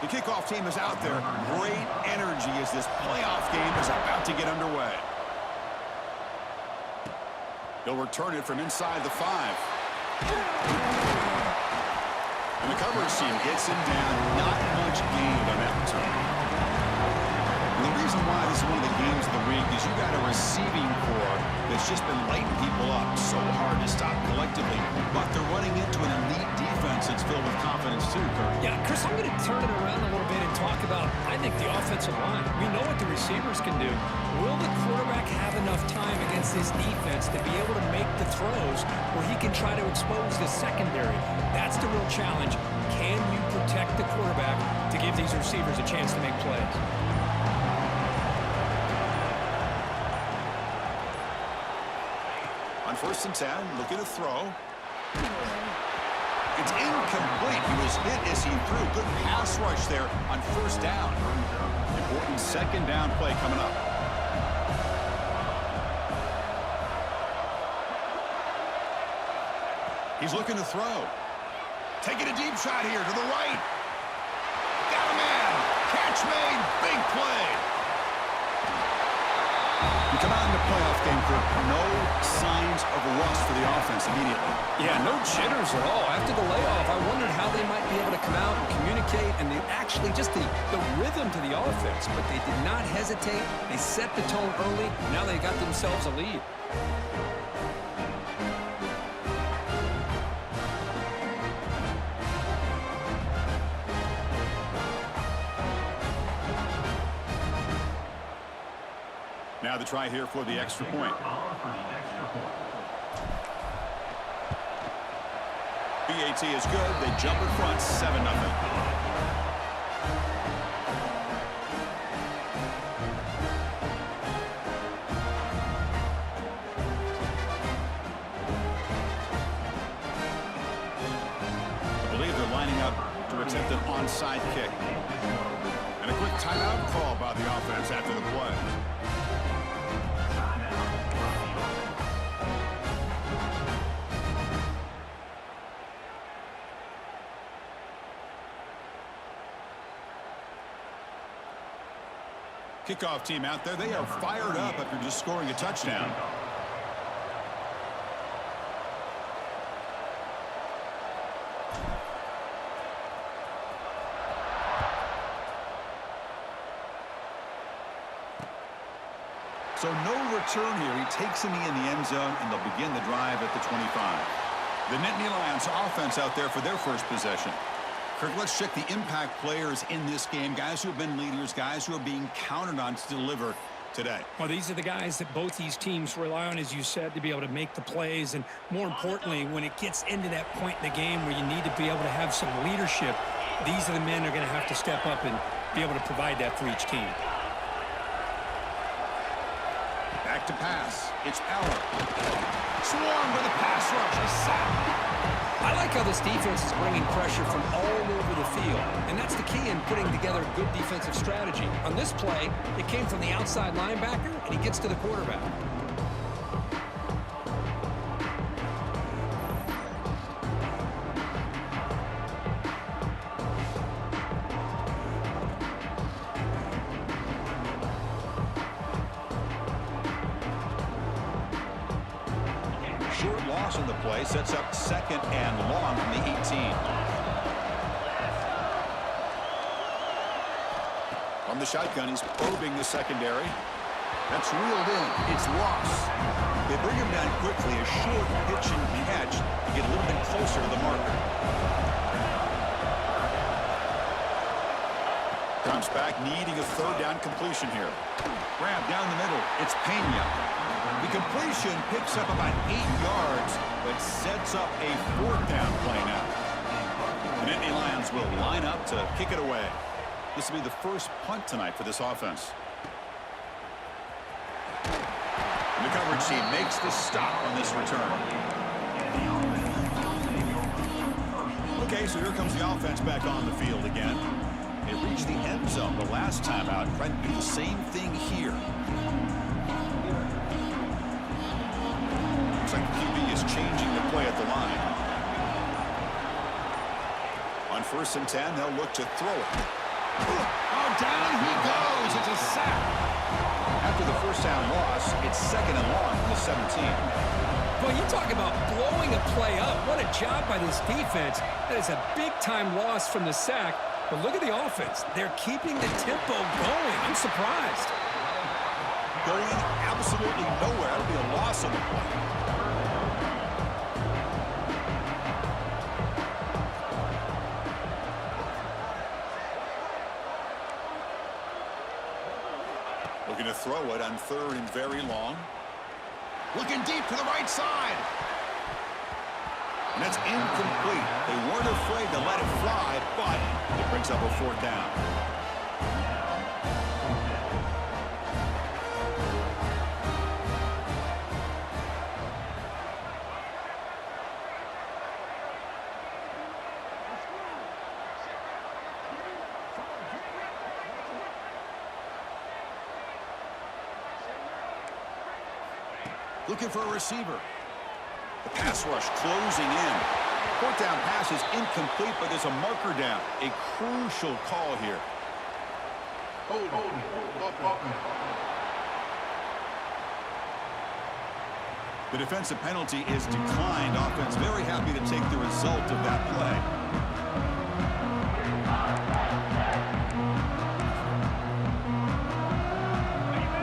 The kickoff team is out there. Great energy as this playoff game is about to get underway. He'll return it from inside the 5. And the coverage team gets him down. Not much gained on that return. And the reason why this is one of the games of the week is you got a receiving core that's just been lighting people up. So hard to stop collectively. But they're running into an elite defense that's filled with confidence too, Kurt. Yeah, Chris, I'm going to turn it around a little bit and talk about, I think, the offensive line. We know what the receivers can do. Will the quarterback have enough time against this defense to be able to make the throws where he can try to expose the secondary? That's the real challenge. Can you protect the quarterback to give these receivers a chance to make plays? On 1st and 10, looking to throw. It's incomplete. He was hit as he threw. Good pass rush there on 1st down. Important 2nd down play coming up. He's looking to throw. Taking a deep shot here to the right. Got a man. Catch made. Big play. You come out in the playoff game for no signs of rust for the offense immediately. Yeah, no jitters at all. After the layoff, I wondered how they might be able to come out and communicate and actually just the rhythm to the offense. But they did not hesitate. They set the tone early. Now they got themselves a lead. Now the try here for the extra point. BAT is good. They jump in front, 7-0. I believe they're lining up to attempt an onside kick. And a quick timeout call by the offense after the play. Kickoff team out there. They are fired up after just scoring a touchdown. So no return here. He takes him in the end zone, and they'll begin the drive at the 25. The Nittany Lions offense out there for their first possession. Kirk, let's check the impact players in this game, guys who have been leaders, guys who are being counted on to deliver today. Well, these are the guys that both these teams rely on, as you said, to be able to make the plays. And more importantly, when it gets into that point in the game where you need to be able to have some leadership, these are the men that are going to have to step up and be able to provide that for each team. Back to pass. It's Aller. Swarmed with a pass rush. A sack. I like how this defense is bringing pressure from all over the field, and that's the key in putting together a good defensive strategy. On this play, it came from the outside linebacker, and he gets to the quarterback. Short loss on the play sets up 2nd and long from the 18. From the shotgun, he's probing the secondary. That's reeled in. It's Ross. They bring him down quickly. A short pitch and catch to get a little bit closer to the marker. Comes back needing a 3rd down completion here. Grab down the middle. It's Pena. The completion picks up about 8 yards, but sets up a 4th down play now. The Nittany Lions will line up to kick it away. This will be the first punt tonight for this offense. And the coverage team makes the stop on this return. Okay, so here comes the offense back on the field again. They reached the end zone the last time out. Trying to do the same thing here. Looks like the QB is changing the play at the line. On 1st and 10, they'll look to throw it. Oh, down he goes. It's a sack. After the first down loss, it's 2nd and long from the 17. Well, you talk about blowing a play up. What a job by this defense. That is a big-time loss from the sack. But look at the offense. They're keeping the tempo going. I'm surprised. Going absolutely nowhere. That'll be a loss on the play. Looking to throw it on 3rd and very long. Looking deep to the right side. And that's incomplete. They weren't afraid to let it fly, but it brings up a 4th down. Looking for a receiver. The pass rush closing in. 4th down pass is incomplete, but there's a marker down. A crucial call here. The defensive penalty is declined. Offense very happy to take the result of that play.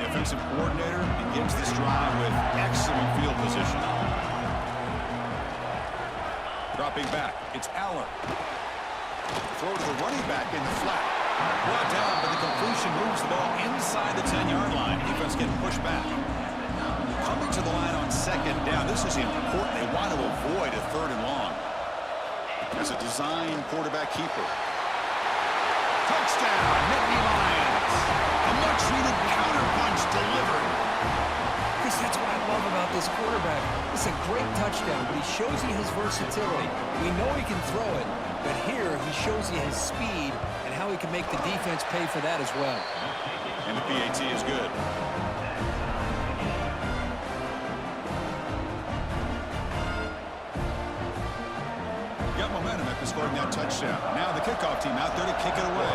Offensive coordinator begins this drive with excellent field position. Dropping back, it's Aller. Throw to the running back in the flat. Brought down, but the completion moves the ball inside the 10-yard line. Defense getting pushed back. Coming to the line on 2nd down. This is important. They want to avoid a 3rd and long. As a design quarterback keeper. Touchdown, Nittany Lions. A much-needed counterpunch delivered. Chris, that's what I love about this quarterback. It's a great touchdown, but he shows you his versatility. We know he can throw it, but here he shows you his speed and how he can make the defense pay for that as well. And the PAT is good. Got momentum after scoring that touchdown. Now the kickoff team out there to kick it away.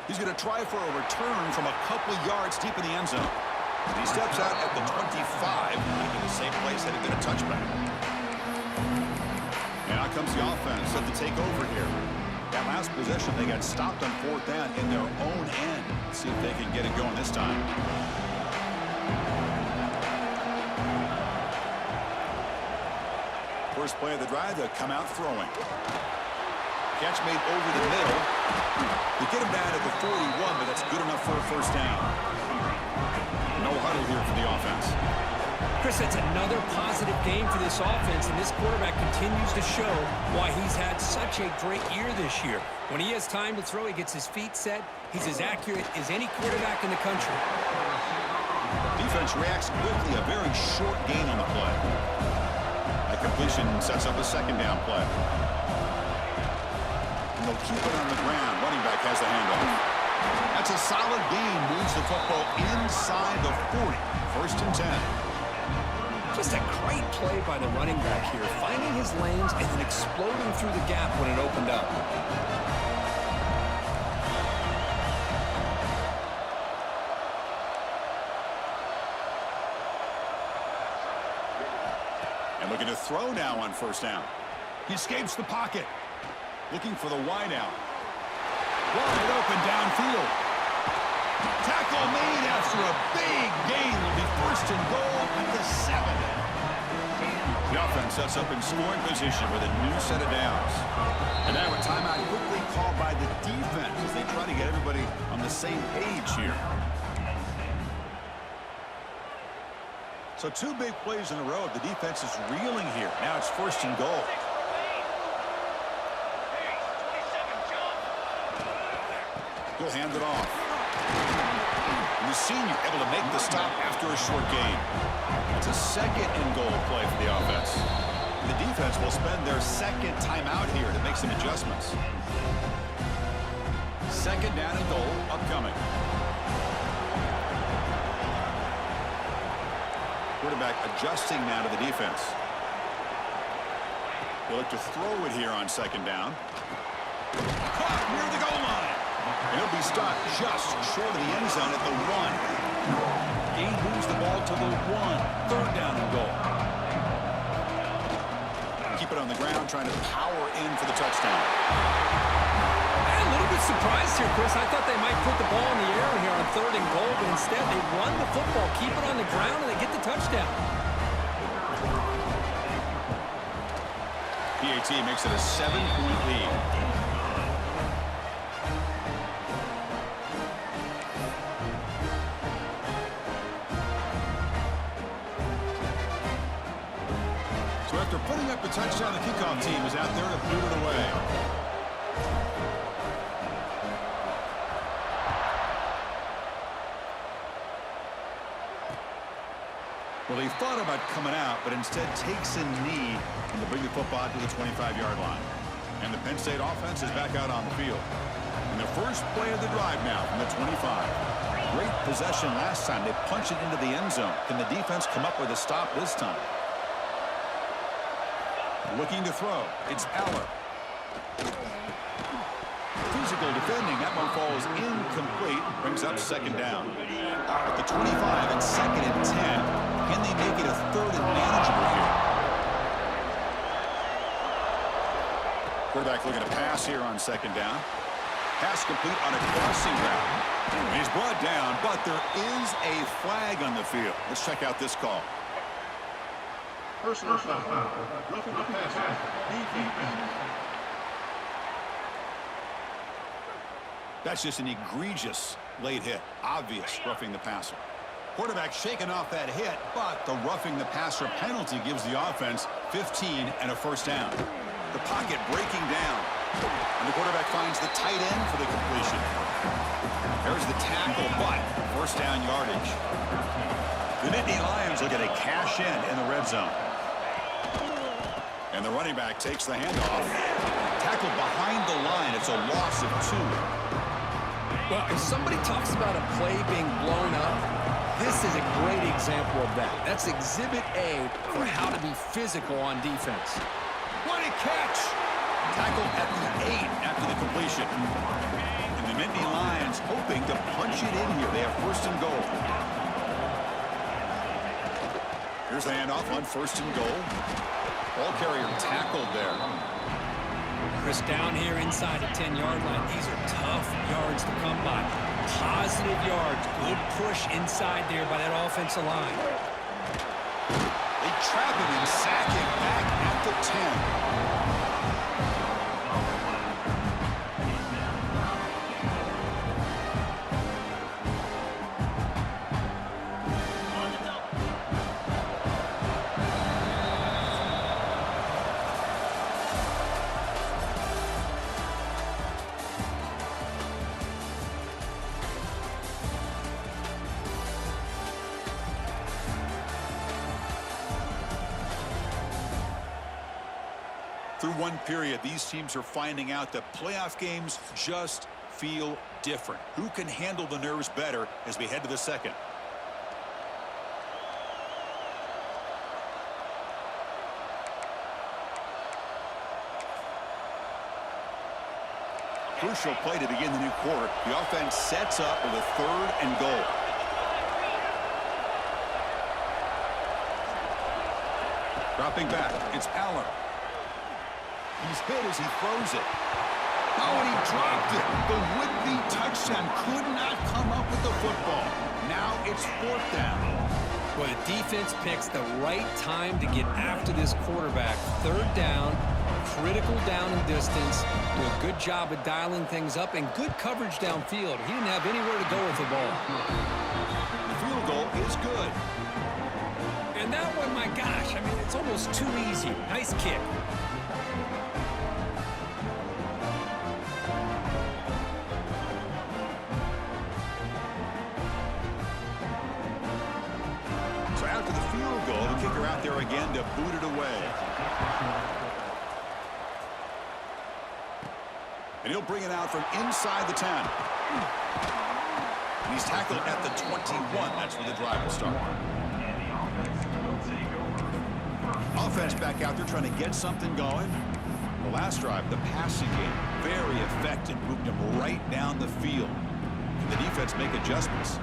He's going to try for a return from a couple yards deep in the end zone. He steps out at the 25, making the same place that he did a touchback. And out comes the offense set to take over here. That last possession, they got stopped on 4th down in their own end. Let's see if they can get it going this time. First play of the drive, they'll come out throwing. Catch made over the middle. They get him down at the 41, but that's good enough for a 1st down. No huddle here for the offense. Chris, that's another positive game for this offense, and this quarterback continues to show why he's had such a great year this year. When he has time to throw, he gets his feet set. He's as accurate as any quarterback in the country. Defense reacts quickly, a very short gain on the play. That completion sets up a 2nd down play. And they'll keep it on the ground. Running back has the handoff. That's a solid gain. Moves the football inside the 40. 1st and 10. Just a great play by the running back here, finding his lanes and then exploding through the gap when it opened up. And looking to throw now on 1st down. He escapes the pocket. Looking for the wide out. Wide open downfield. Tackle made after a big gain. Will be 1st and goal at the 7. The offense sets up in scoring position with a new set of downs. And now a timeout quickly called by the defense as they try to get everybody on the same page here. So 2 big plays in a row. The defense is reeling here. Now it's 1st and goal. He'll hand it off. And the senior able to make the stop after a short gain. It's a 2nd and goal play for the offense. The defense will spend their 2nd timeout here to make some adjustments. 2nd down and goal upcoming. Quarterback adjusting now to the defense. He'll look to throw it here on second down. Caught near the goal line. And he'll be stopped just short of the end zone at the 1. He moves the ball to the 1. Third down and goal. Keep it on the ground, trying to power in for the touchdown. A little bit surprised here, Chris. I thought they might put the ball in the air here on third and goal, but instead they run the football, keep it on the ground, and they get the touchdown. PAT makes it a 7-point lead. So after putting up a touchdown, the kickoff team is out there to boot it away. Well, he thought about coming out, but instead takes a knee and to bring the football to the 25-yard line. And the Penn State offense is back out on the field. And the first play of the drive now from the 25. Great possession last time. They punch it into the end zone. Can the defense come up with a stop this time? Looking to throw. It's Eller. Physical defending. That one falls incomplete. Brings up second down. At the 25 and second and 10. Can they make it a third and manageable here? Quarterback looking to pass here on second down. Pass complete on a crossing route. He's brought down, but there is a flag on the field. Let's check out this call. Personal foul. Roughing the passer. That's just an egregious late hit. Obvious roughing the passer. Quarterback shaking off that hit, but the roughing the passer penalty gives the offense 15 and a first down. The pocket breaking down. And the quarterback finds the tight end for the completion. There's the tackle, but first down yardage. The Nittany Lions looking to cash in the red zone. And the running back takes the handoff. Tackled behind the line. It's a loss of 2. Well, if somebody talks about a play being blown up, this is a great example of that. That's Exhibit A for how to be physical on defense. What a catch! Tackled at the 8 after the completion. And the Nittany Lions hoping to punch it in here. They have first and goal. Here's the handoff on first and goal. Ball carrier tackled there. Chris, down here inside the 10-yard line. These are tough yards to come by. Positive yards. Good push inside there by that offensive line. They trap him and sack him back at the 10. Through one period, these teams are finding out that playoff games just feel different. Who can handle the nerves better as we head to the second? Crucial play to begin the new quarter. The offense sets up with a third and goal. Dropping back, it's Aller. He's hit as he throws it. Oh, and he dropped it. The would-be touchdown could not come up with the football. Now it's fourth down. Well, the defense picks the right time to get after this quarterback. Third down, critical down and distance. Do a good job of dialing things up and good coverage downfield. He didn't have anywhere to go with the ball. The field goal is good. And that one, my gosh, I mean, it's almost too easy. Nice kick. There again to boot it away. And he'll bring it out from inside the 10. And he's tackled at the 21. That's where the drive will start. Offense back out there trying to get something going. The last drive, the passing game, very effective. Moved him right down the field. Can the defense make adjustments?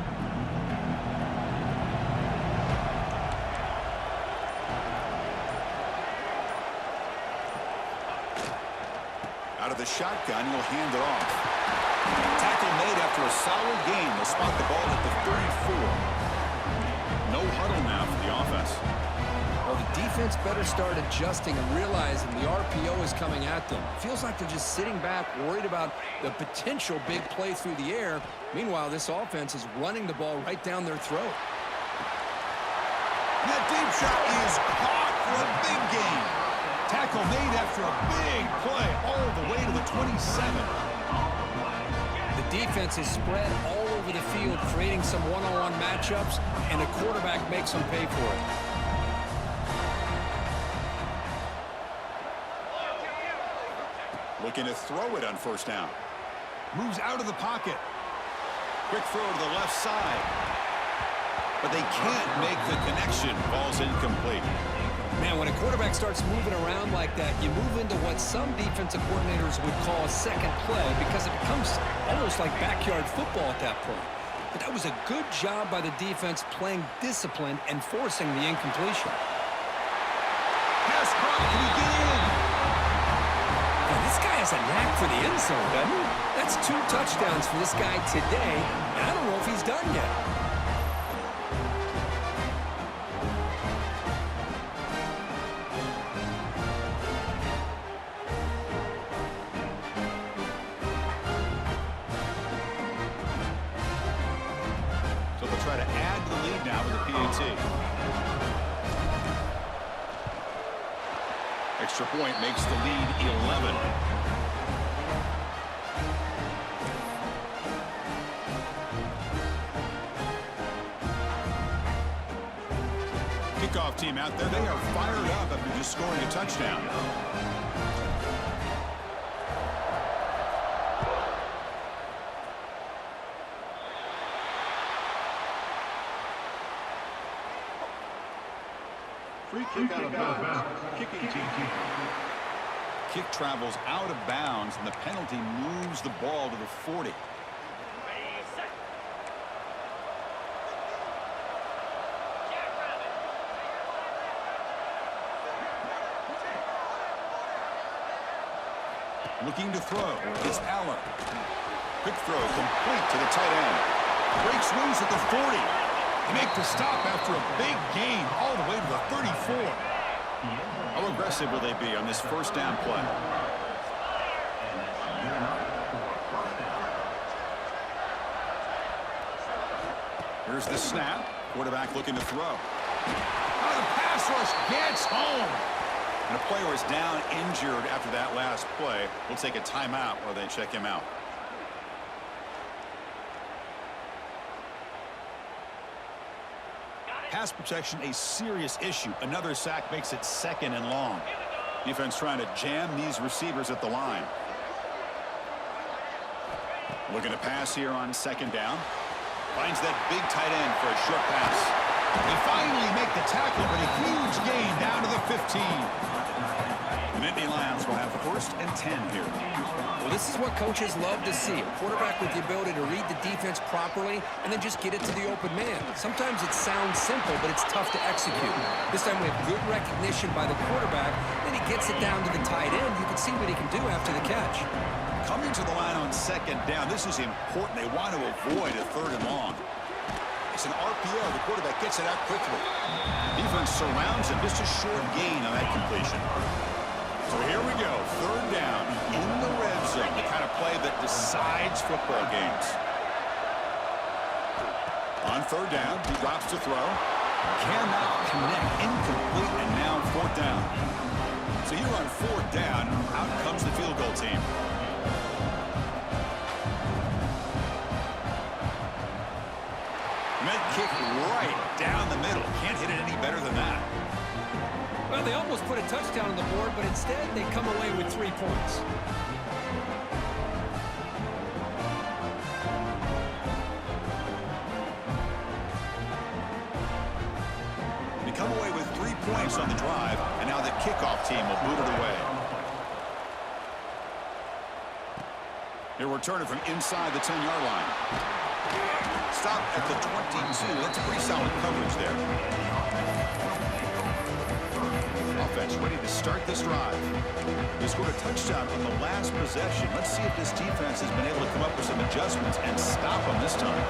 Out of the shotgun, he'll hand it off. Tackle made after a solid gain. They'll spot the ball at the 34. No huddle now for the offense. Well, the defense better start adjusting and realizing the RPO is coming at them. Feels like they're just sitting back, worried about the potential big play through the air. Meanwhile, this offense is running the ball right down their throat. That deep shot is caught for a big gain. Tackle made after a big play all the way to the 27. The defense is spread all over the field, creating some one-on-one matchups, and the quarterback makes them pay for it. Looking to throw it on first down. Moves out of the pocket. Quick throw to the left side. But they can't make the connection. Ball's incomplete. Man, when a quarterback starts moving around like that, you move into what some defensive coordinators would call a second play because it becomes almost like backyard football at that point. But that was a good job by the defense playing discipline and forcing the incompletion. Pass caught. Can he get in? Now, this guy has a knack for the end zone, doesn't he? That's 2 touchdowns for this guy today, and I don't know if he's done yet. So they'll try to add to the lead now with the PAT. Extra point makes the lead 11. Kickoff team out there. They are fired up after just scoring a touchdown. Free kick out of bounds. Kicking team. Kick travels out of bounds, and the penalty moves the ball to the 40. Looking to throw. It's Allen. Quick throw complete to the tight end. Breaks loose at the 40. They make the stop after a big gain all the way to the 34. How aggressive will they be on this first down play? Here's the snap. Quarterback looking to throw. Oh, the pass rush gets home. And a player is down injured after that last play. We'll take a timeout while they check him out. Pass protection, a serious issue. Another sack makes it 2nd and long. Defense trying to jam these receivers at the line. Looking to pass here on 2nd down. Finds that big tight end for a short pass. They finally make the tackle, but a huge gain down to the 15. The Nittany Lions will have 1st and 10 here. Well, this is what coaches love to see. A quarterback with the ability to read the defense properly and then just get it to the open man. Sometimes it sounds simple, but it's tough to execute. This time we have good recognition by the quarterback. Then he gets it down to the tight end. You can see what he can do after the catch. Coming to the line on 2nd down, this is important. They want to avoid a 3rd and long. It's an RPO. The quarterback gets it out quickly. Defense surrounds him. Just a short gain on that completion. So here we go. 3rd down in the red zone. The kind of play that decides football games. On 3rd down, he drops to throw. Cannot connect. Incomplete, and now 4th down. So here on 4th down, out comes the field goal team. Med kick right down the middle. Can't hit it any better than that. Well, they almost put a touchdown on the board, but instead they come away with 3 points. They come away with 3 points on the drive, and now the kickoff team will boot it away. He'll return it from inside the 10-yard line. Stop at the 22. That's a pretty solid coverage there. Offense ready to start this drive. They scored a touchdown on the last possession. Let's see if this defense has been able to come up with some adjustments and stop them this time.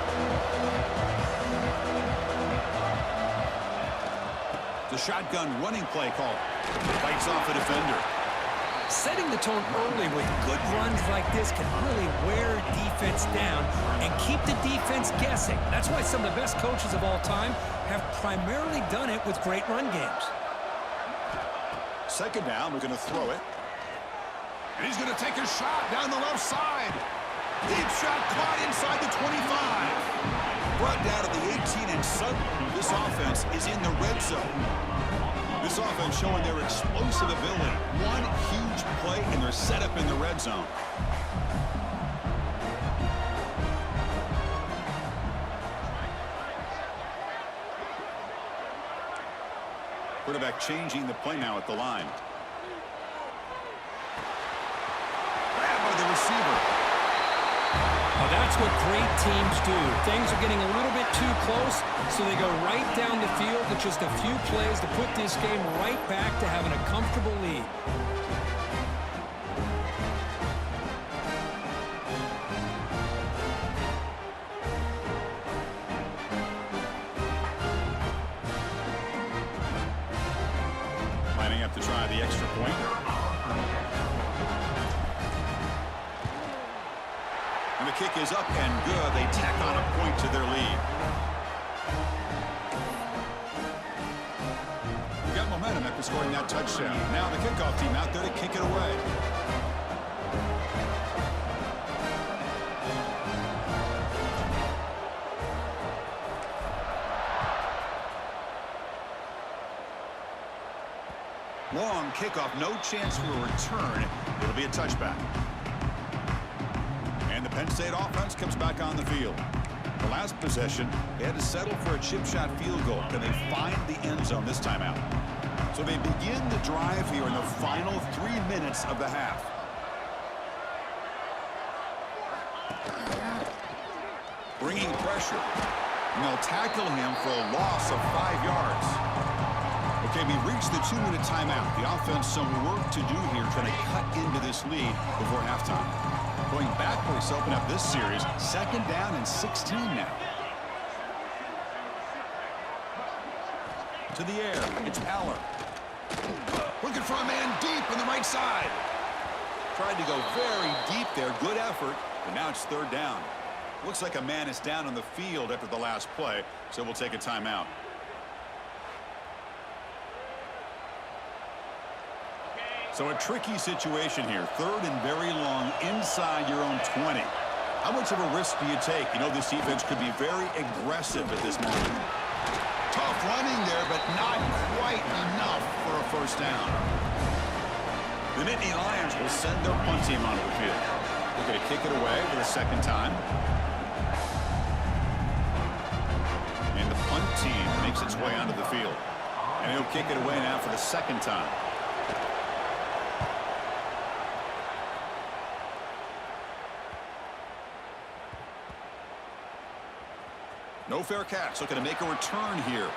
The shotgun running play call. Fights off the defender. Setting the tone early with good runs like this can really wear defense down and keep the defense guessing. That's why some of the best coaches of all time have primarily done it with great run games. Second down, we're going to throw it. And he's going to take a shot down the left side. Deep shot caught inside the 25. Brought down to the 18, and suddenly this offense is in the red zone. This offense showing their explosive ability. One huge play, and they're set up in the red zone. Quarterback changing the play now at the line. Grab by the receiver. Well, that's what great teams do. Things are getting a little bit too close, so they go right down the field with just a few plays to put this game right back to having a comfortable lead. Lining up to try the extra point. And the kick is up and good. They tack on a point to their lead. We got momentum after scoring that touchdown. Now the kickoff team out there to kick it away. Long kickoff, no chance for a return. It'll be a touchback. And the Penn State offense comes back on the field. The last possession, they had to settle for a chip shot field goal. Can they find the end zone this time out? So they begin the drive here in the final 3 minutes of the half. Bringing pressure. And they'll tackle him for a loss of 5 yards. Okay, we reached the 2-minute timeout. The offense some work to do here, trying to cut into this lead before halftime. Going backwards to open up this series, 2nd down and 16 now. To the air, it's Aller. Looking for a man deep on the right side. Tried to go very deep there, good effort, but now it's 3rd down. Looks like a man is down on the field after the last play, so we'll take a timeout. So a tricky situation here. 3rd and very long inside your own 20. How much of a risk do you take? You know, this defense could be very aggressive at this moment. Tough running there, but not quite enough for a 1st down. The Nittany Lions will send their punt team onto the field. They're going to kick it away for the 2nd time. And the punt team makes its way onto the field. And he'll kick it away now for the 2nd time. No fair catch. Looking to make a return here.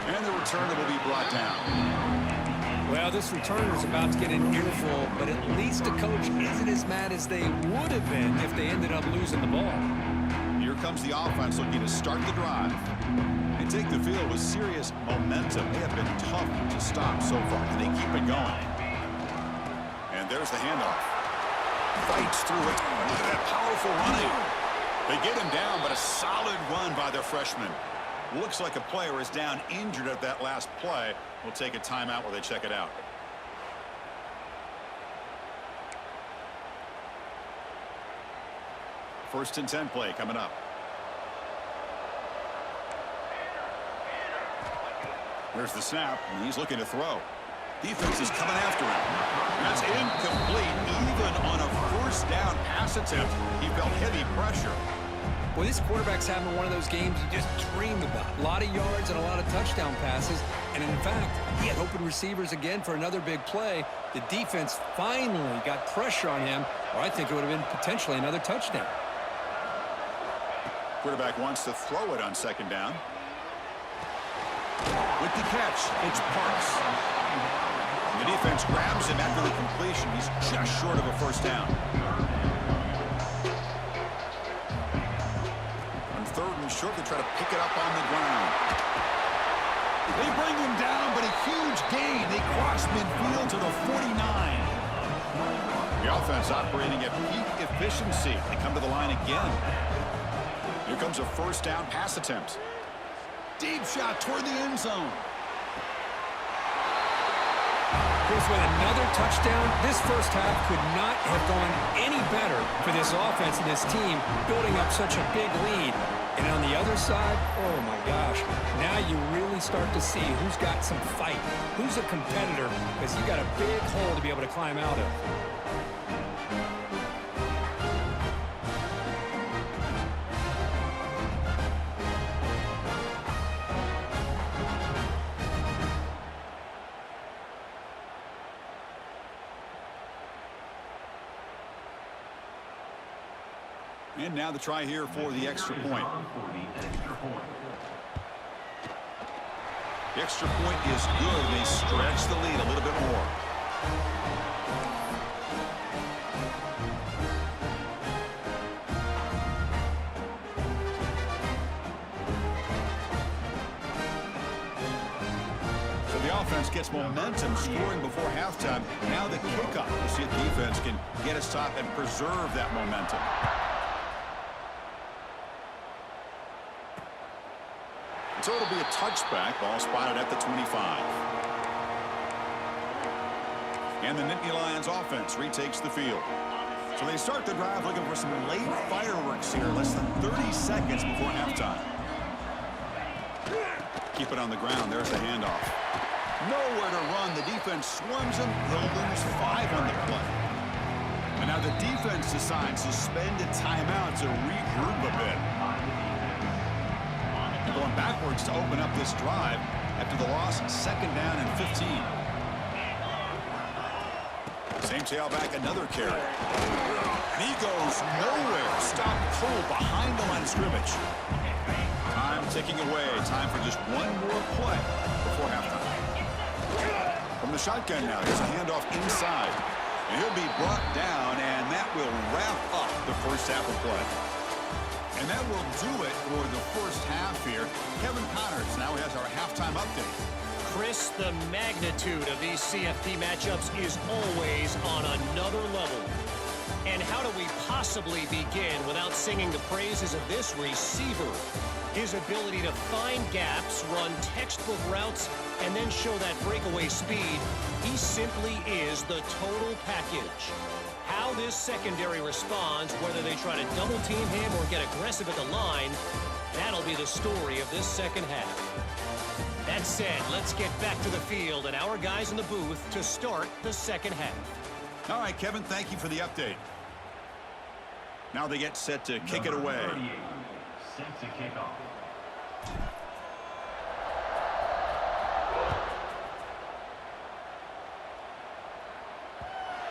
And the returner will be brought down. Well, this returner is about to get an earful, but at least the coach isn't as mad as they would have been if they ended up losing the ball. Here comes the offense looking to start the drive. They take the field with serious momentum. They have been tough to stop so far, and they keep it going. And there's the handoff. Fights through it. Look at that powerful running. They get him down, but a solid run by their freshman. Looks like a player is down injured at that last play. We'll take a timeout while they check it out. First and 10 play coming up. There's the snap, and he's looking to throw. Defense is coming after him. That's incomplete. Even on a 1st down pass attempt, he felt heavy pressure. Well, this quarterback's having one of those games you just dreamed about. A lot of yards and a lot of touchdown passes. And in fact, he had open receivers again for another big play. The defense finally got pressure on him, or I think it would have been potentially another touchdown. Quarterback wants to throw it on second down. With the catch, it's Parks. The defense grabs him after the completion. He's just short of a first down. Third and short, they try to pick it up on the ground. They bring him down, but a huge gain. They cross midfield to the 49. The offense operating at peak efficiency. They come to the line again. Here comes a first down pass attempt. Deep shot toward the end zone. Chris, with another touchdown, this first half could not have gone any better for this offense and this team, building up such a big lead. And on the other side, oh my gosh, now you really start to see who's got some fight, who's a competitor, because you got a big hole to be able to climb out of. And now the try here for the extra point. The extra point is good. They stretch the lead a little bit more. So the offense gets momentum, scoring before halftime. Now the kickoff. We'll see if the defense can get a stop and preserve that momentum. So it'll be a touchback. Ball spotted at the 25. And the Nittany Lions offense retakes the field. So they start the drive looking for some late fireworks here. Less than 30 seconds before halftime. Keep it on the ground. There's the handoff. Nowhere to run. The defense swarms him. They'll lose 5 on the play. And now the defense decides to spend a timeout to regroup a bit. Going backwards to open up this drive after the loss, second down and 15. Same tailback, another carry. And he goes nowhere. Stop cold behind the line of scrimmage. Time ticking away. Time for just one more play before halftime. From the shotgun now, here's a handoff inside. And he'll be brought down, and that will wrap up the first half of play. And that will do it for the first half here. Kevin Connors now has our halftime update. Chris, the magnitude of these CFP matchups is always on another level. And how do we possibly begin without singing the praises of this receiver? His ability to find gaps, run textbook routes, and then show that breakaway speed. He simply is the total package. How this secondary responds, whether they try to double team him or get aggressive at the line, that'll be the story of this second half. That said, let's get back to the field and our guys in the booth to start the second half. All right, Kevin, thank you for the update. Now they get set to kick it away. Set to kick off.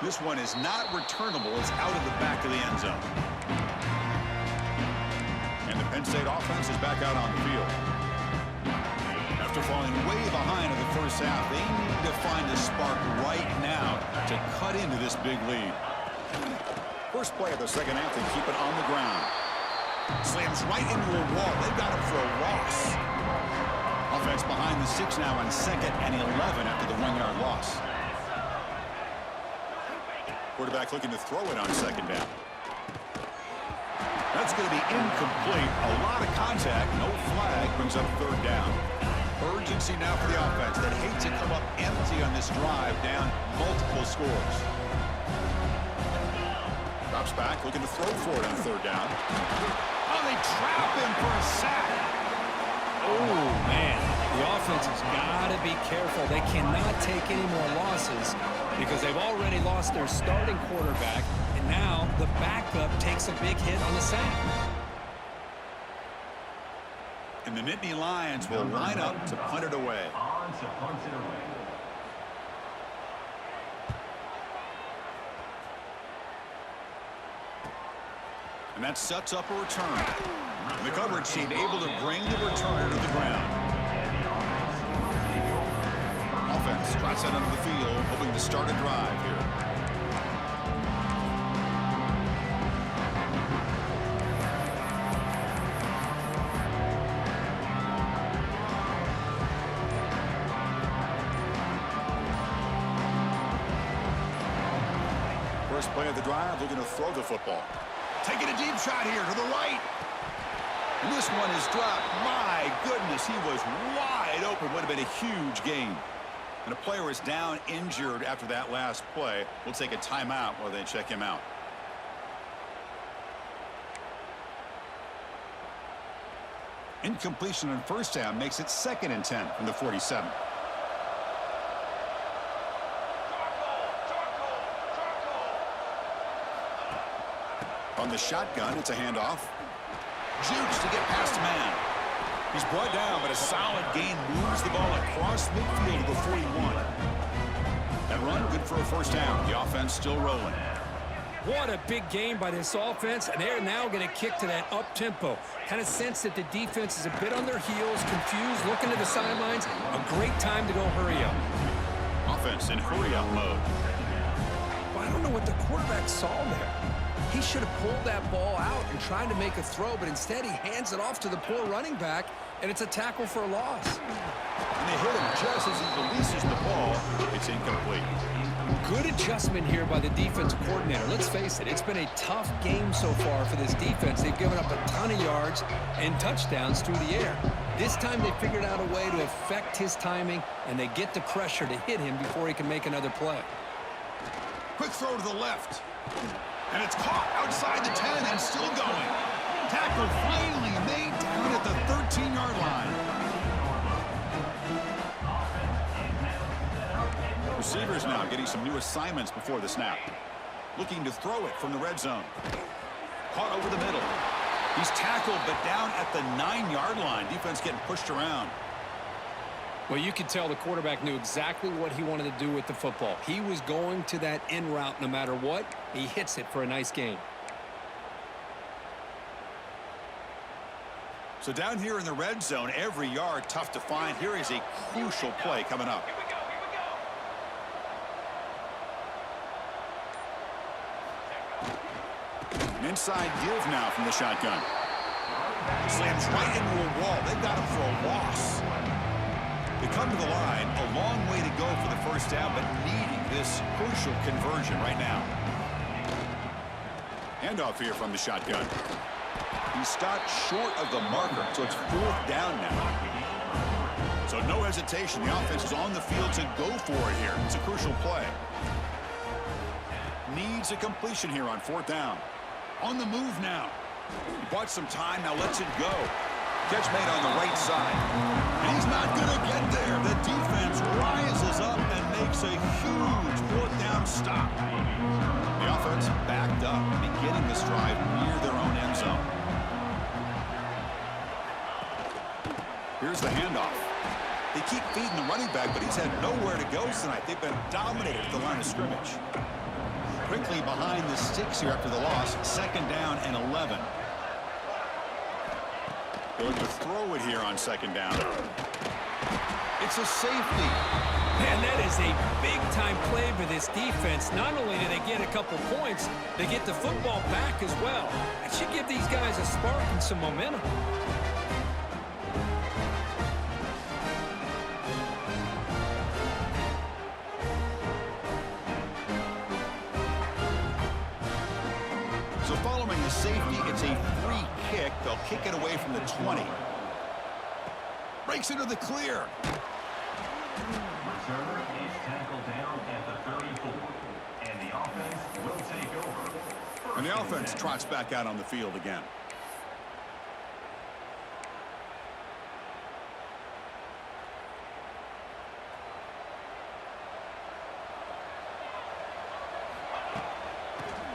This one is not returnable. It's out of the back of the end zone. And the Penn State offense is back out on the field. After falling way behind in the first half, they need to find a spark right now to cut into this big lead. First play of the second half, they keep it on the ground. Slams right into a wall. They've got him for a loss. Offense behind the 6 now on 2nd and 11 after the 1-yard loss. Quarterback looking to throw it on second down. That's going to be incomplete. A lot of contact. No flag. Brings up third down. Urgency now for the offense. They hate to come up empty on this drive, down multiple scores. Drops back, looking to throw for it on third down. Oh, they trap him for a sack. Oh, man. The offense has got to be careful. They cannot take any more losses because they've already lost their starting quarterback, and now the backup takes a big hit on the sack. And the Nittany Lions will line up to punt it away. On to punt it away. And that sets up a return. The coverage team able to bring the returner to the ground. Offense trots out onto the field, hoping to start a drive here. First play of the drive, they're going to throw the football. Taking a deep shot here to the right. And this one is dropped. My goodness, he was wide open. Would have been a huge gain. And a player is down injured after that last play. We'll take a timeout while they check him out. Incompletion on first down makes it 2nd and 10 from the 47. On the shotgun, it's a handoff. Jukes to get past a man. He's brought down, but a solid gain moves the ball across midfield to the 41. That run, good for a first down. The offense still rolling. What a big game by this offense, and they're now going to kick to that up-tempo. Kind of sense that the defense is a bit on their heels, confused, looking to the sidelines. A great time to go hurry up. Offense in hurry-up mode. Well, I don't know what the quarterback saw there. He should have pulled that ball out and tried to make a throw, but instead he hands it off to the poor running back, and it's a tackle for a loss. And they hit him just as he releases the ball. It's incomplete. Good adjustment here by the defensive coordinator. Let's face it, it's been a tough game so far for this defense. They've given up a ton of yards and touchdowns through the air. This time they figured out a way to affect his timing, and they get the pressure to hit him before he can make another play. Quick throw to the left. And it's caught outside the 10 and still going. Tackle finally made down at the 13-yard line. Receivers now getting some new assignments before the snap. Looking to throw it from the red zone. Caught over the middle. He's tackled, but down at the 9-yard line. Defense getting pushed around. Well, you could tell the quarterback knew exactly what he wanted to do with the football. He was going to that in route no matter what. He hits it for a nice gain. So down here in the red zone, every yard tough to find. Here is a crucial play coming up. An inside give now from the shotgun. Slams right into a wall. They've got him for a loss. They come to the line, a long way to go for the first down, but needing this crucial conversion right now. Handoff here from the shotgun. He stopped short of the marker, so it's 4th down now. So no hesitation. The offense is on the field to go for it here. It's a crucial play. Needs a completion here on 4th down. On the move now. He bought some time, now lets it go. Catch made on the right side. And he's not going to get there. The defense rises up and makes a huge 4th down stop. The offense backed up, beginning this drive near their own end zone. Here's the handoff. They keep feeding the running back, but he's had nowhere to go tonight. They've been dominated at the line of scrimmage. Quickly behind the sticks here after the loss. 2nd down and 11. Going to throw it here on 2nd down. It's a safety. Man, that is a big-time play for this defense. Not only do they get a couple points, they get the football back as well. That should give these guys a spark and some momentum. So following the safety, it's a free kick. They'll kick it away from the 20. Breaks into the clear. Returner is tackled down at the 34. And the offense will take over. And the offense trots back out on the field again.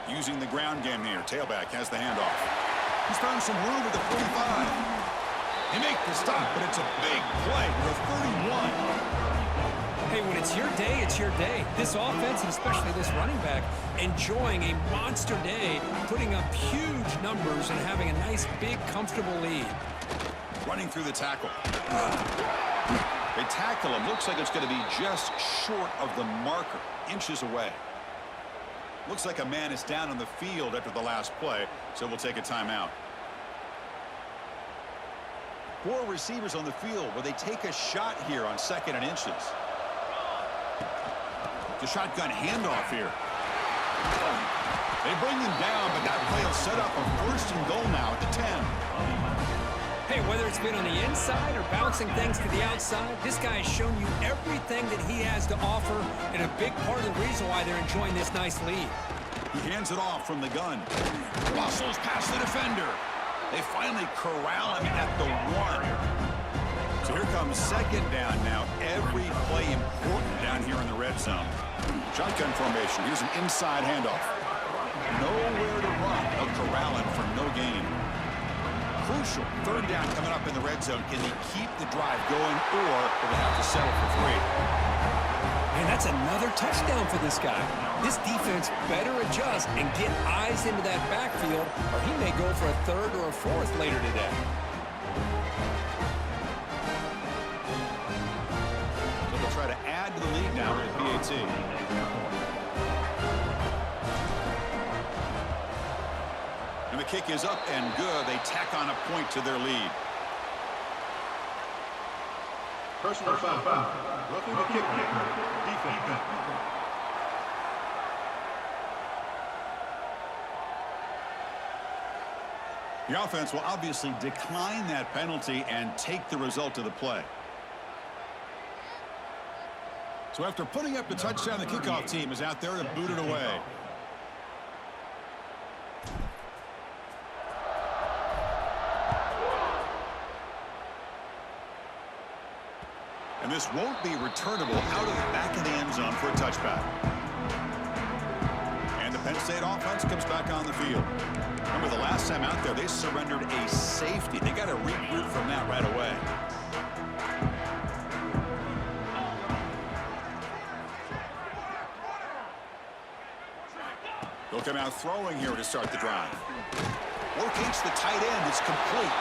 Using the ground game here. Tailback has the handoff. He's found some room at the 45. They make the stop, but it's a big play for 31. Hey, when it's your day, it's your day. This offense, and especially this running back, enjoying a monster day, putting up huge numbers and having a nice, big, comfortable lead. Running through the tackle. They tackle him. Looks like it's going to be just short of the marker, inches away. Looks like a man is down on the field after the last play, so we'll take a timeout. 4 receivers on the field where they take a shot here on 2nd and inches. The shotgun handoff here. They bring him down, but that play will set up a 1st and goal now at the 10. Hey, whether it's been on the inside or bouncing things to the outside, this guy has shown you everything that he has to offer, and a big part of the reason why they're enjoying this nice lead. He hands it off from the gun. Muscles past the defender. They finally corral him at the 1. So here comes 2nd down now. Every play important down here in the red zone. Shotgun formation. Here's an inside handoff. Nowhere to run. They'll corral him for no gain. Crucial 3rd down coming up in the red zone. Can they keep the drive going, or will they have to settle for 3? And that's another touchdown for this guy. This defense better adjust and get eyes into that backfield, or he may go for a 3rd or a 4th later today. So they'll try to add to the lead now with PAT. And the kick is up and good. They tack on a point to their lead. Personal foul. Roughing the kick. Defense. The offense will obviously decline that penalty and take the result of the play. So after putting up the touchdown, the kickoff team is out there to boot it away. And this won't be returnable out of the back of the end zone for a touchback. And the Penn State offense comes back on the field. Remember, the last time out there, they surrendered a safety. They got to regroup from that right away. They'll come out throwing here to start the drive. Work against the tight end is complete.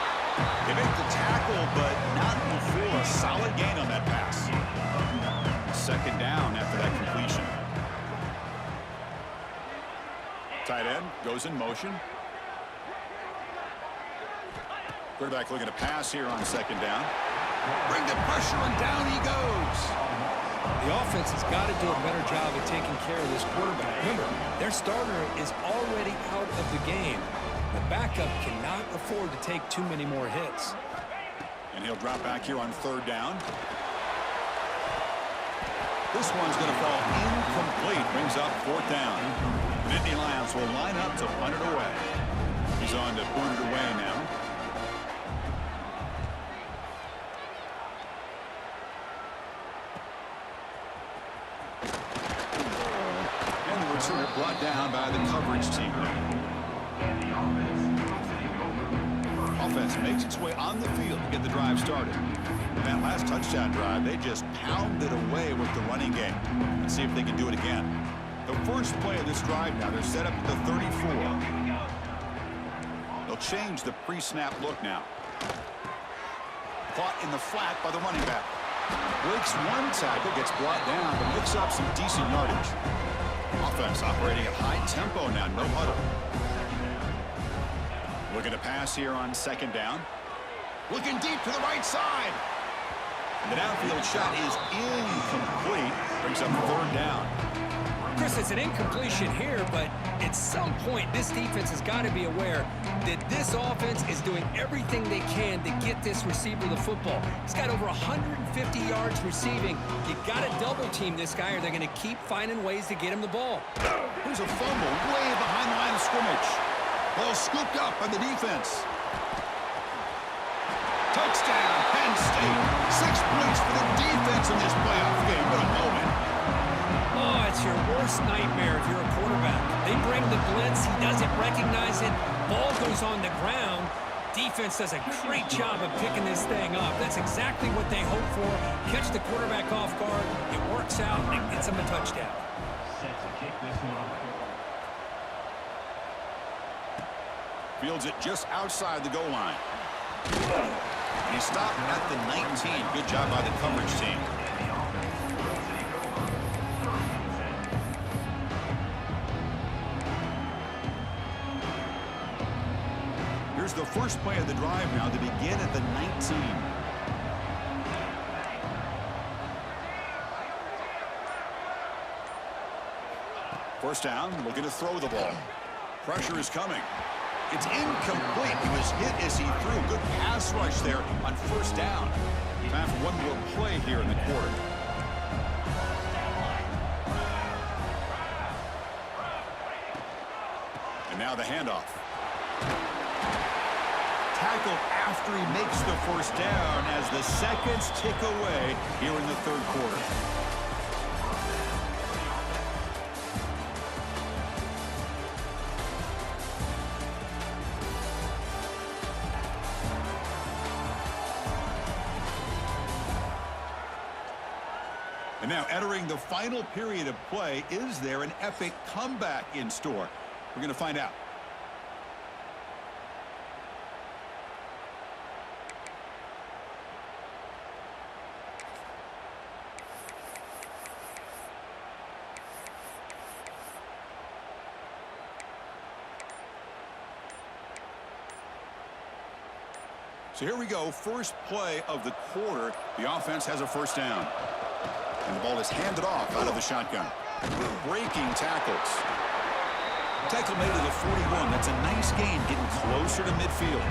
They make the tackle, but not before a solid gain on that pass. 2nd down after that completion. Tight end goes in motion. Quarterback looking to pass here on 2nd down. Bring the pressure, and down he goes. The offense has got to do a better job of taking care of this quarterback. Remember, their starter is already out of the game. The backup cannot afford to take too many more hits. And he'll drop back here on 3rd down. This one's going to fall incomplete. Brings up 4th down. The Nittany Lions will line up to punt it away. He's on to boot it away now. And the returner brought down by the coverage team. Offense makes its way on the field to get the drive started. In that last touchdown drive, they just pounded away with the running game. Let's see if they can do it again. The first play of this drive now, they're set up at the 34. They'll change the pre-snap look now. Caught in the flat by the running back. Breaks one tackle, gets brought down, but picks up some decent yardage. Offense operating at high tempo now, no huddle. Looking to pass here on 2nd down. Looking deep to the right side. And the downfield shot is incomplete. Brings up 3rd down. Chris, it's an incompletion here, but at some point, this defense has got to be aware that this offense is doing everything they can to get this receiver the football. He's got over 150 yards receiving. You got to double team this guy, or they're going to keep finding ways to get him the ball. Here's a fumble way behind the line of scrimmage. Ball scooped up by the defense. Touchdown, Penn State. 6 points for the defense in this playoff game. What a moment. Oh, it's your worst nightmare if you're a quarterback. They bring the blitz. He doesn't recognize it. Ball goes on the ground. defense does a great job of picking this thing up. That's exactly what they hope for. Catch the quarterback off guard. It works out and gets them a touchdown. Set to kick this one off. Fields it just outside the goal line. And he stopped at the 19. Good job by the coverage team. Here's the first play of the drive now to begin at the 19. First down, looking to throw the ball. Pressure is coming. It's incomplete. He was hit as he threw. Good pass rush there on first down. Time for one more play here in the quarter. And now the handoff. Tackle after he makes the first down as the seconds tick away here in the third quarter. And now entering the final period of play, is there an epic comeback in store? We're going to find out. So here we go, first play of the quarter. The offense has a first down. And the ball is handed off out of the shotgun. Breaking tackles. Tackle made to the 41. That's a nice gain, getting closer to midfield.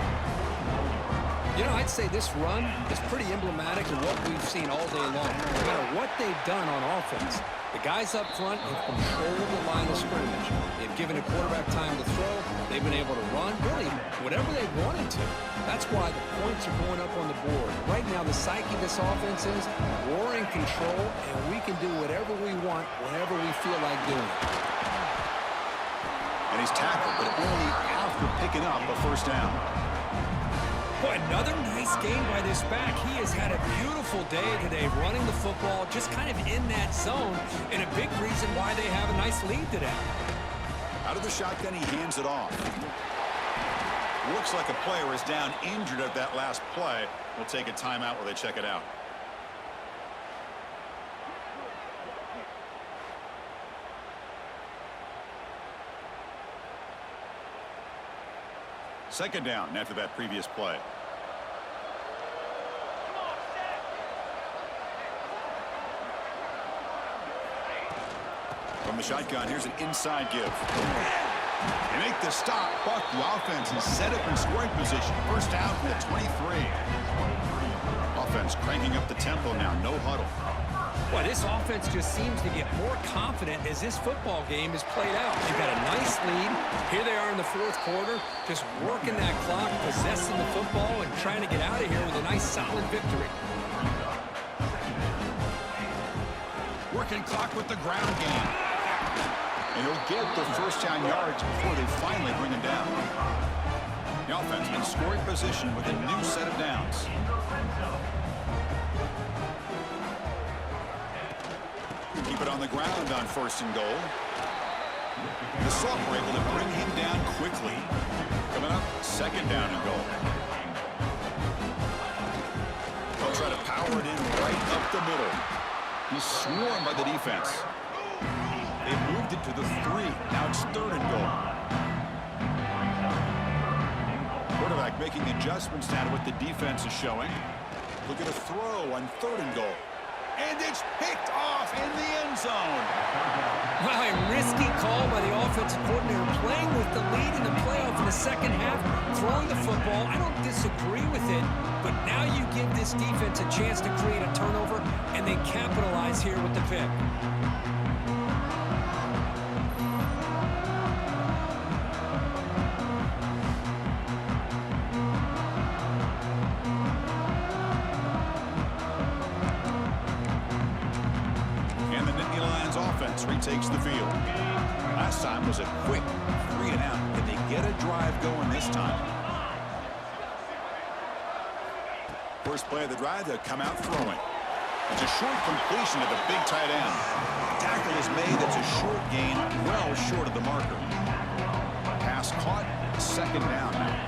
You know, I'd say this run is pretty emblematic of what we've seen all day long. No matter what they've done on offense, the guys up front have controlled the line of scrimmage. They've given a quarterback time to throw. They've been able to run, really, whatever they wanted to. That's why the points are going up on the board. Right now, the psyche of this offense is we're in control, and we can do whatever we want, whenever we feel like doing it. And he's tackled, but only after picking up a first down. Boy, another nice game by this back. He has had a beautiful day today running the football, just kind of in that zone, and a big reason why they have a nice lead today. Out of the shotgun, he hands it off. Looks like a player is down injured at that last play. We'll take a timeout while they check it out. Second down after that previous play. From the shotgun, here's an inside give. They make the stop, but the offense is set up in scoring position. First down from the 23. Offense cranking up the tempo now, no huddle. Well, this offense just seems to get more confident as this football game is played out. They've got a nice lead. Here they are in the fourth quarter, just working that clock, possessing the football, and trying to get out of here with a nice, solid victory. Working clock with the ground game. And he'll get the first down yards before they finally bring him down. The offense in scoring position with a new set of downs. Keep it on the ground on first and goal. The Salt were able to bring him down quickly. Coming up, second down and goal. They'll try to power it in right up the middle. He's swarmed by the defense. They moved it to the 3. Now it's third and goal. Quarterback making adjustments now to what the defense is showing. Look at a throw on third and goal. And it's picked off in the end zone. Well, a risky call by the offensive coordinator, playing with the lead in the playoff in the second half, throwing the football. I don't disagree with it, but now you give this defense a chance to create a turnover, and they capitalize here with the pick. Retakes the field. Last time was a quick 3 and out. Can they get a drive going this time? First play of the drive, they'll come out throwing. It's a short completion to the big tight end. Tackle is made. That's a short gain, well short of the marker. Pass caught, second down now.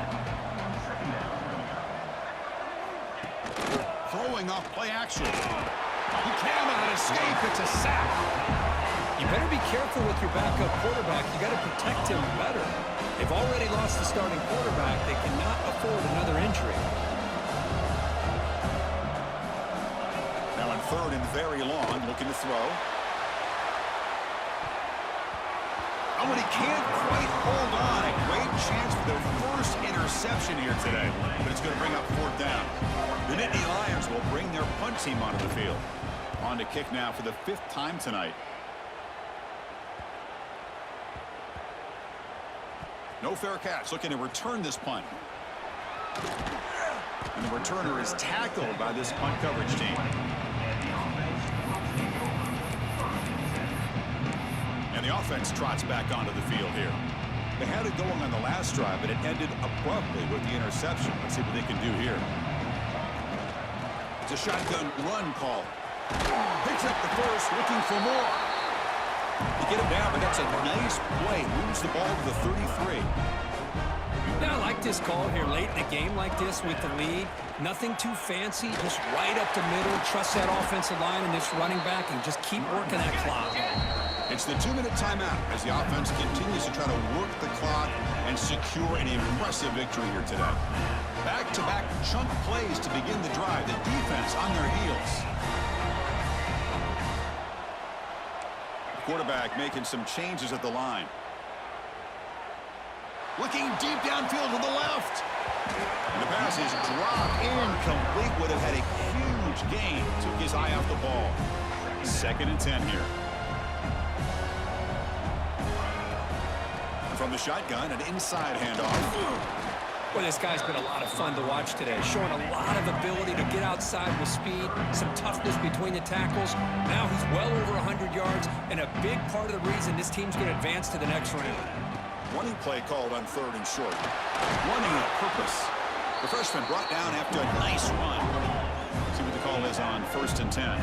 Throwing off play action. He cannot escape. It's a sack. You better be careful with your backup quarterback. You got to protect him better. They've already lost the starting quarterback. They cannot afford another injury. Now in third and very long, looking to throw. Oh, and he can't quite hold on. A great chance for their first interception here today, but it's going to bring up fourth down. The Nittany Lions will bring their punt team onto the field. On to kick now for the 5th time tonight. No fair catch, looking to return this punt. And the returner is tackled by this punt coverage team. And the offense trots back onto the field here. They had it going on the last drive, but it ended abruptly with the interception. Let's see what they can do here. It's a shotgun run call. Picks up the first, looking for more. They get him down, but that's a nice play. Moves the ball to the 33. Now, I like this call here late in a game like this with the lead. Nothing too fancy, just right up the middle. Trust that offensive line and this running back and just keep working that clock. It's the 2-minute timeout as the offense continues to try to work the clock and secure an impressive victory here today. Back-to-back chunk plays to begin the drive. The defense on their heels. Quarterback making some changes at the line. Looking deep downfield to the left. And the pass is dropped incomplete. Would have had a huge gain. Took his eye off the ball. 2nd and 10 here. From the shotgun, an inside handoff. Well, this guy's been a lot of fun to watch today, showing a lot of ability to get outside with speed, some toughness between the tackles. Now he's well over 100 yards, and a big part of the reason this team's going to advance to the next round. Running play called on 3rd and short. Running on purpose. The freshman brought down after a nice run. See what the call is on 1st and 10.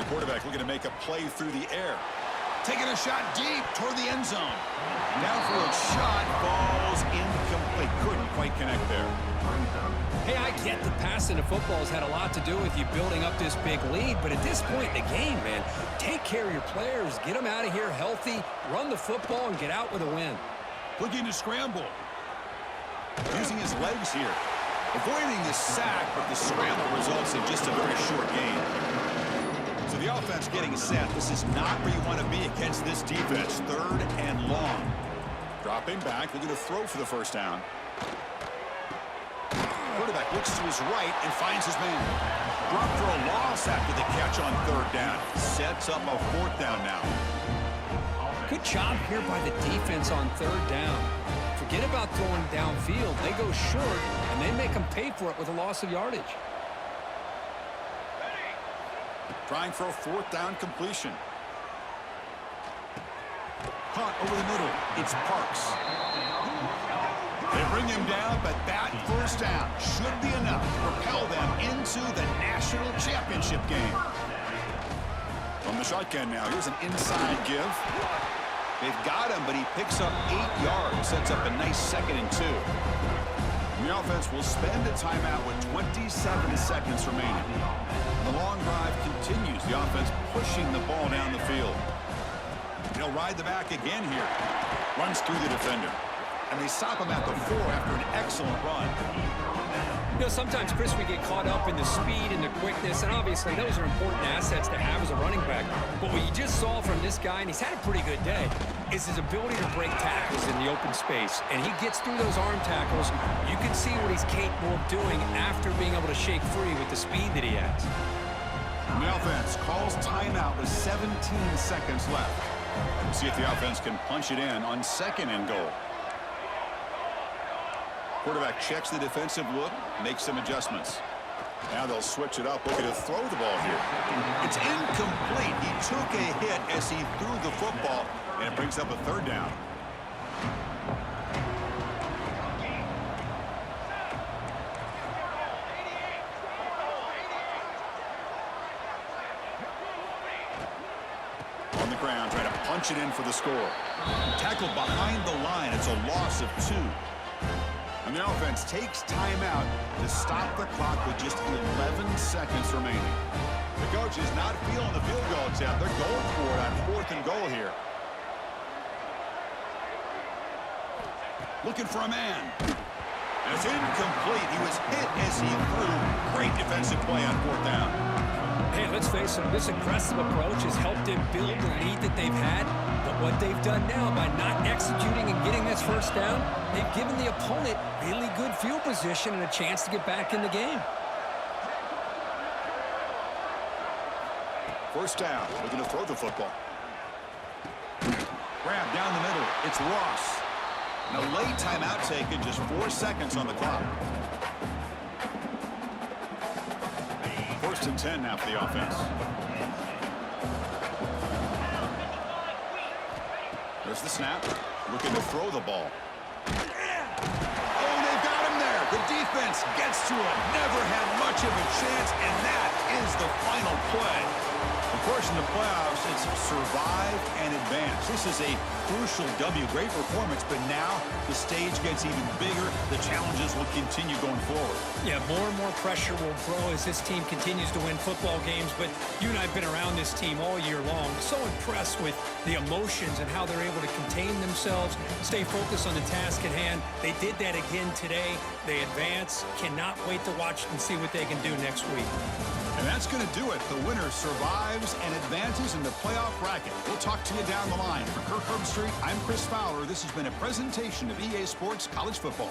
Quarterback looking to make a play through the air. Taking a shot deep toward the end zone. Downfield shot falls incomplete. Couldn't quite connect there. Hey, I get the passing of football has had a lot to do with you building up this big lead, but at this point in the game, man, take care of your players, get them out of here healthy, run the football, and get out with a win. Looking to scramble. Using his legs here. Avoiding the sack, but the scramble results in just a very short gain. So the offense getting set. This is not where you want to be against this defense. 3rd and long. Dropping back, looking to throw for the first down. Quarterback looks to his right and finds his man. Drop for a loss after the catch on 3rd down. Sets up a 4th down now. Good job here by the defense on 3rd down. Forget about throwing downfield. They go short, and they make them pay for it with a loss of yardage. Trying for a 4th down completion. Caught over the middle. It's Parks. They bring him down, but that first down should be enough to propel them into the national championship game. From the shotgun now, here's an inside give. They've got him, but he picks up 8 yards. Sets up a nice 2nd and 2. The offense will spend a timeout with 27 seconds remaining. The long drive continues. The offense pushing the ball down the field. They'll ride the back again here. Runs through the defender. And they stop him at the 4 after an excellent run. You know, sometimes, Chris, we get caught up in the speed and the quickness, and obviously those are important assets to have as a running back. But what you just saw from this guy, and he's had a pretty good day, is his ability to break tackles in the open space. And he gets through those arm tackles. You can see what he's capable of doing after being able to shake free with the speed that he has. The offense calls timeout with 17 seconds left. We'll see if the offense can punch it in on 2nd and goal. Quarterback checks the defensive look, makes some adjustments. Now they'll switch it up, looking to throw the ball here. It's incomplete. He took a hit as he threw the football, and it brings up a third down. On the ground, trying to punch it in for the score. Tackled behind the line. It's a loss of 2. And the offense takes timeout to stop the clock with just 11 seconds remaining. The coach is not feeling the field goal attempt. They're going for it on 4th and goal here. Looking for a man. And it's incomplete. He was hit as he threw. Great defensive play on 4th down. Hey, let's face it, this aggressive approach has helped them build the lead that they've had. But what they've done now by not executing and getting this first down, they've given the opponent really good field position and a chance to get back in the game. First down, looking to throw the football. Grab down the middle. It's Ross. And a late timeout taken, just 4 seconds on the clock. 1st and 10 now for the offense. There's the snap. Looking to throw the ball. Oh, they've got him there. The defense gets to it. Never had much of a chance, and that is the final play. Of course, in the playoffs, it's survive and advance. This is a crucial W. Great performance, but now the stage gets even bigger. The challenges will continue going forward. Yeah, more and more pressure will grow as this team continues to win football games, but you and I have been around this team all year long. So impressed with the emotions and how they're able to contain themselves, stay focused on the task at hand. They did that again today. They advance. Cannot wait to watch and see what they can do next week. And that's going to do it. The winner survives and advances in the playoff bracket. We'll talk to you down the line. For Kirk Herbstreit, I'm Chris Fowler. This has been a presentation of EA Sports College Football.